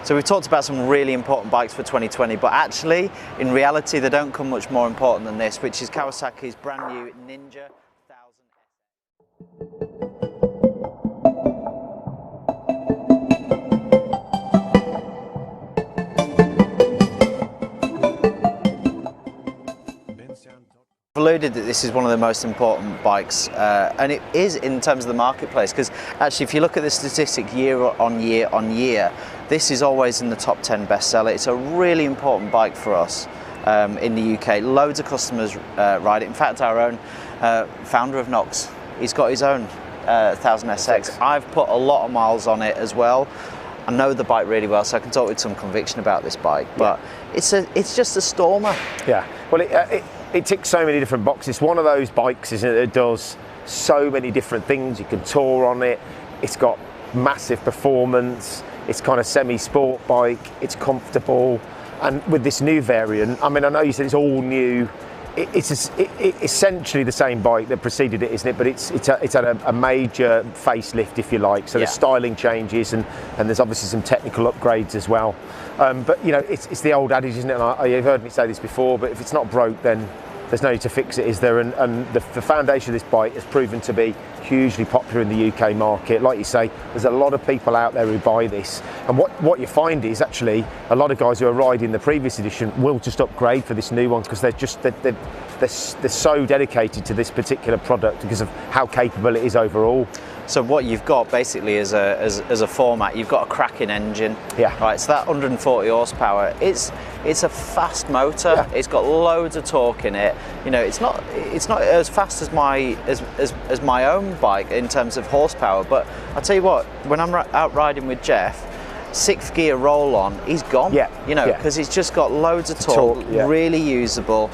So we've talked about some really important bikes for 2020, but actually, in reality, they don't come much more important than this, which is Kawasaki's brand new Ninja 1000sx. I've alluded that this is one of the most important bikes, and it is in terms of the marketplace, because actually if you look at the statistic year on year, this is always in the top 10 bestseller. It's a really important bike for us in the UK. Loads of customers ride it. In fact, our own founder of Knox, he's got his own 1000sx. I've put a lot of miles on it as well. I know the bike really well, so I can talk with some conviction about this bike, but it's just a stormer. Yeah, well it ticks so many different boxes. It's one of those bikes, isn't it, that does so many different things. You can tour on it. It's got massive performance. It's kind of semi-sport bike. It's comfortable. And with this new variant, I mean, I know you said it's all new. It's essentially the same bike that preceded it, isn't it? But it's had a major facelift, if you like. So there's styling changes and there's obviously some technical upgrades as well. But you know, it's the old adage, isn't it? And you've heard me say this before, but if it's not broke, then there's no need to fix it, is there? And the foundation of this bike has proven to be hugely popular in the UK market. Like you say, there's a lot of people out there who buy this, and what you find is actually a lot of guys who are riding the previous edition will just upgrade for this new one, because they're so dedicated to this particular product because of how capable it is overall. So what you've got basically as a format, you've got a cracking engine. Yeah. Right. So that 140 horsepower. It's a fast motor. Yeah. It's got loads of torque in it. You know, it's not as fast as my own bike in terms of horsepower. But I tell you what, when I'm out riding with Geoff, 6th gear roll on, he's gone. Yeah. You know, because it's just got loads of torque. Really usable.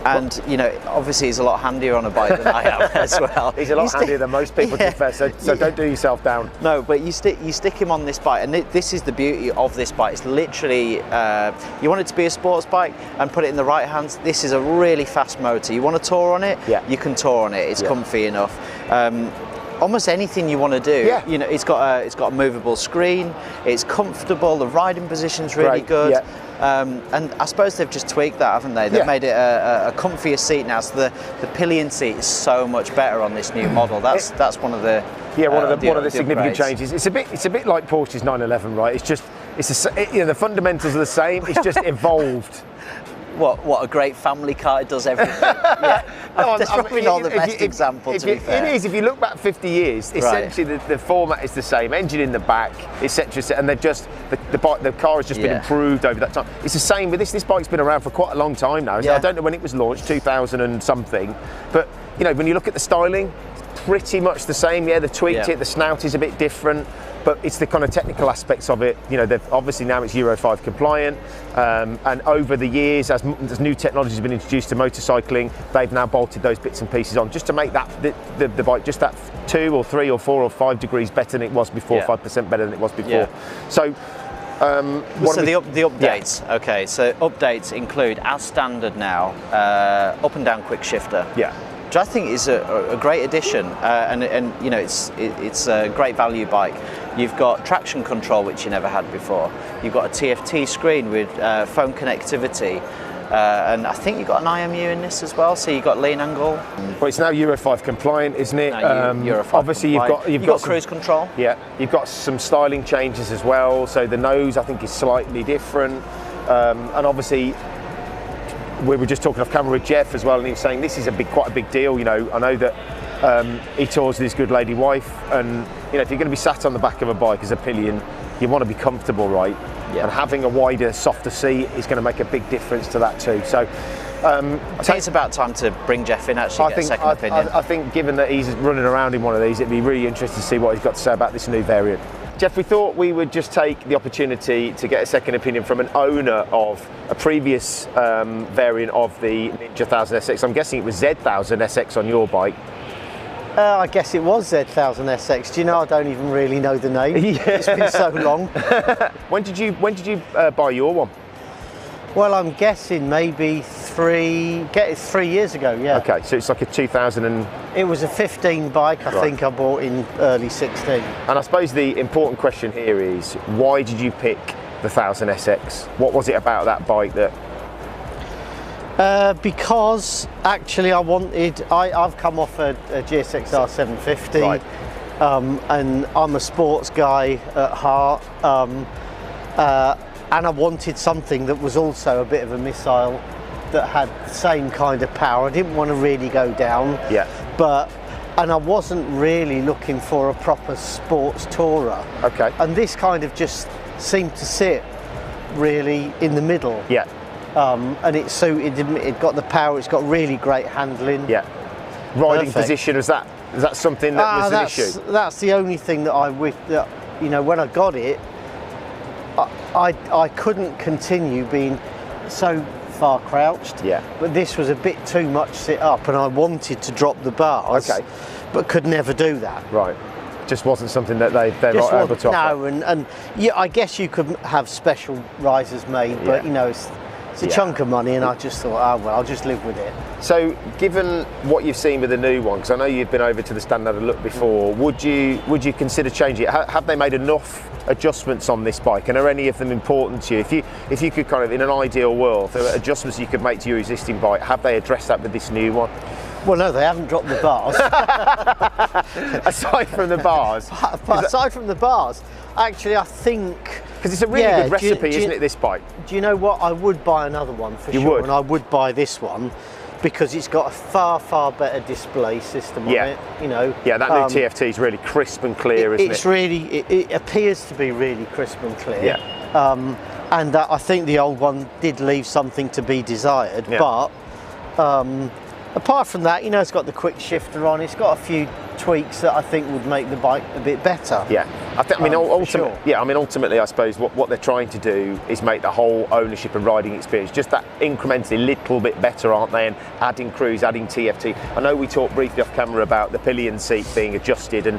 And you know, obviously he's a lot handier on a bike than I am as well. He's a lot handier than most people, to be fair, so don't do yourself down. No, but you stick him on this bike, and this is the beauty of this bike. It's literally, you want it to be a sports bike and put it in the right hands. This is a really fast motor. You want to tour on it? Yeah. You can tour on it. It's comfy enough. Almost anything you want to do. You know, it's got a movable screen. It's comfortable. The riding position's really good. And I suppose they've just tweaked that, haven't they? They've made it a comfier seat now. So the pillion seat is so much better on this new model. That's one of the one of the significant changes. It's a bit like Porsche's 911, right? You know, the fundamentals are the same. It's just evolved. What a great family car, it does everything. That's probably not the best example, to be fair. It is, if you look back 50 years, essentially the format is the same, engine in the back, etc. And they're just, the car has just been improved over that time. It's the same with this bike's been around for quite a long time now. I don't know when it was launched, 2000 and something, but you know, when you look at the styling, it's pretty much the same. They've tweaked it, the snout is a bit different, but it's the kind of technical aspects of it. You know, they've obviously now it's Euro 5 compliant, and over the years, as new technology has been introduced to motorcycling, they've now bolted those bits and pieces on just to make that the bike just that 2 or 3 or 4 or 5 degrees better than it was before, 5% better than it was before. So. The updates. Yeah. Okay, so updates include, as standard now, up and down quick shifter. Yeah. Which I think is a great addition, and you know, it's a great value bike. You've got traction control, which you never had before. You've got a TFT screen with phone connectivity, and I think you've got an IMU in this as well. So you've got lean angle. Well, it's now Euro 5 compliant, isn't it? Euro 5 obviously, compliant. you've got cruise control. Yeah, you've got some styling changes as well. So the nose, I think, is slightly different, and obviously. We were just talking off camera with Geoff as well, and he was saying this is quite a big deal. You know, I know that he tours with his good lady wife, and you know, if you're going to be sat on the back of a bike as a pillion, you want to be comfortable, right? Yeah. And having a wider, softer seat is going to make a big difference to that too. So I think it's about time to bring Geoff in, actually, get a second opinion. I think given that he's running around in one of these, it'd be really interesting to see what he's got to say about this new variant. Geoff, we thought we would just take the opportunity to get a second opinion from an owner of a previous variant of the Ninja 1000sx. I'm guessing it was Z1000sx on your bike. I guess it was Z1000sx. Do you know, I don't even really know the name. It's been so long. When did you buy your one? Well, I'm guessing maybe 3 years ago, yeah. Okay, so it's like a 2000 and... It was a 15 bike, I think I bought in early 16. And I suppose the important question here is, why did you pick the 1000sx? What was it about that bike that... Because actually I've come off a GSXR 750, right. And I'm a sports guy at heart, and I wanted something that was also a bit of a missile that had the same kind of power. I didn't want to really go down, and I wasn't really looking for a proper sports tourer. Okay. And this kind of just seemed to sit really in the middle. Yeah. And it suited, it got the power, it's got really great handling. Yeah. Riding Perfect. position, is that something that was an issue? That's the only thing that I wish that, you know, when I got it, I couldn't continue being so far crouched. Yeah. But this was a bit too much sit up, and I wanted to drop the bars. Okay. But could never do that. Right. Just wasn't something that they're not able to offer. No, and yeah, I guess you could have special risers made, but you know, it's a chunk of money, and I just thought, oh well, I'll just live with it. So, given what you've seen with the new one, because I know you've been over to the stand and had a look before, would you consider changing it? Have they made enough adjustments on this bike, and are any of them important to you? If you could kind of, in an ideal world, there are adjustments you could make to your existing bike, have they addressed that with this new one? Well, no, they haven't dropped the bars. Aside from the bars. Aside from the bars, actually, I think. Because it's a really good recipe, isn't it, this bike? Do you know what? I would buy another one for sure. You would? And I would buy this one because it's got a far better display system on it. You know. Yeah, that new TFT is really crisp and clear, isn't it? It's really, it appears to be really crisp and clear. Yeah. And I think the old one did leave something to be desired, but apart from that, you know, it's got the quick shifter on. It's got a few tweaks that I think would make the bike a bit better. Yeah, I mean, ultimately, sure. I mean, ultimately, I suppose what they're trying to do is make the whole ownership and riding experience just that incrementally little bit better, aren't they? And adding cruise, adding TFT. I know we talked briefly off camera about the pillion seat being adjusted, and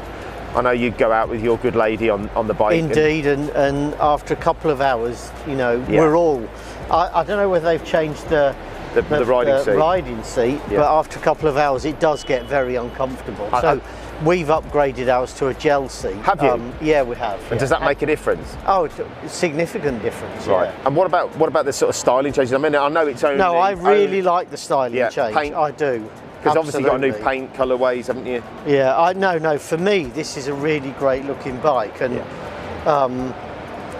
I know you go out with your good lady on the bike. Indeed, and after a couple of hours, you know, we're all. I don't know whether they've changed the riding seat, but after a couple of hours it does get very uncomfortable. So we've upgraded ours to a gel seat. Have you? Yeah, we have. And does that make a difference? Oh, it's a significant difference. Right. Yeah. And what about the sort of styling changes? I mean, I know it's only... No, I really like the styling change. Paint. I do. Because obviously you've got new paint colourways, haven't you? Yeah, no, for me this is a really great looking bike, and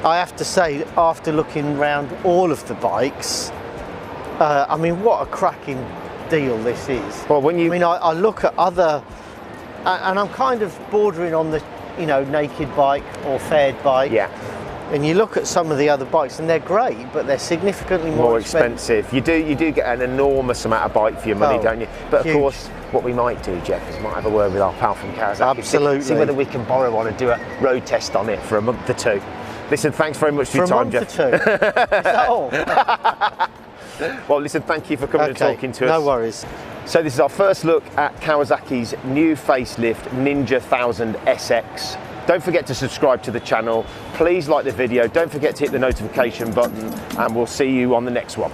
I have to say, after looking around all of the bikes, I mean, what a cracking deal this is. Well, when you... I mean, I look at other, and I'm kind of bordering on the, you know, naked bike or fared bike. Yeah. And you look at some of the other bikes, and they're great, but they're significantly more expensive. You do get an enormous amount of bike for your money, don't you? But of course, what we might do, Geoff, is might have a word with our pal from Kawasaki. Absolutely. See whether we can borrow one and do a road test on it for a month or two. Listen, thanks very much for your time, Geoff. For a month or two? Is that all? Well, listen, thank you for coming and talking to us. No worries. So this is our first look at Kawasaki's new facelift Ninja 1000sx. Don't forget to subscribe to the channel. Please like the video. Don't forget to hit the notification button, and we'll see you on the next one.